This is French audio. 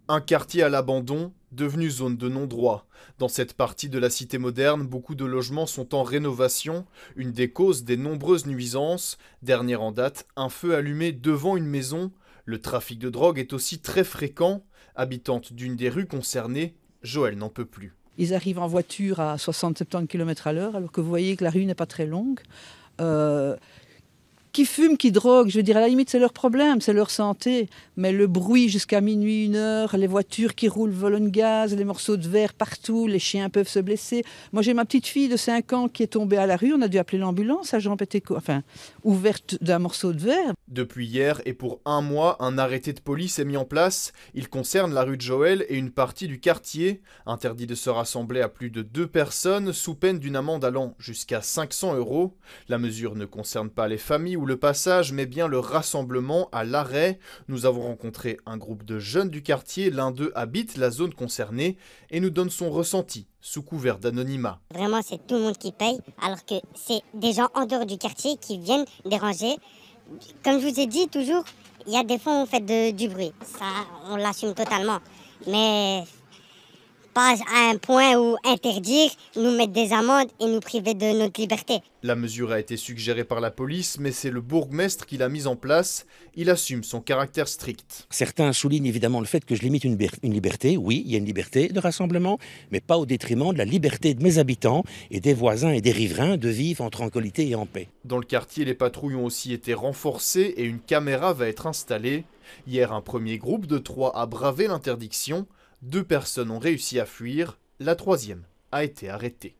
Un quartier à l'abandon, devenu zone de non-droit. Dans cette partie de la cité moderne, beaucoup de logements sont en rénovation, une des causes des nombreuses nuisances. Dernière en date, un feu allumé devant une maison. Le trafic de drogue est aussi très fréquent. Habitante d'une des rues concernées, Joël n'en peut plus. Ils arrivent en voiture à 60-70 km à l'heure, alors que vous voyez que la rue n'est pas très longue. Qui fument, qui droguent, je veux dire, à la limite, c'est leur problème, c'est leur santé. Mais le bruit jusqu'à minuit, 1 heure, les voitures qui roulent, volent de gaz, les morceaux de verre partout, les chiens peuvent se blesser. Moi, j'ai ma petite fille de 5 ans qui est tombée à la rue, on a dû appeler l'ambulance, sa jambe était ouverte d'un morceau de verre. Depuis hier et pour un mois, un arrêté de police est mis en place. Il concerne la rue de Joël et une partie du quartier. Interdit de se rassembler à plus de 2 personnes sous peine d'une amende allant jusqu'à 500 €. La mesure ne concerne pas les familles ou le passage, mais bien le rassemblement à l'arrêt. Nous avons rencontré un groupe de jeunes du quartier. L'un d'eux habite la zone concernée et nous donne son ressenti sous couvert d'anonymat. Vraiment, c'est tout le monde qui paye, alors que c'est des gens en dehors du quartier qui viennent déranger. Comme je vous ai dit, toujours, il y a des fois où on fait du bruit. Ça, on l'assume totalement. Mais pas à un point où interdire, nous mettre des amendes et nous priver de notre liberté. La mesure a été suggérée par la police, mais c'est le bourgmestre qui l'a mise en place. Il assume son caractère strict. Certains soulignent évidemment le fait que je limite une liberté. Oui, il y a une liberté de rassemblement, mais pas au détriment de la liberté de mes habitants et des voisins et des riverains de vivre en tranquillité et en paix. Dans le quartier, les patrouilles ont aussi été renforcées et une caméra va être installée. Hier, un premier groupe de 3 a bravé l'interdiction. 2 personnes ont réussi à fuir. La 3e a été arrêtée.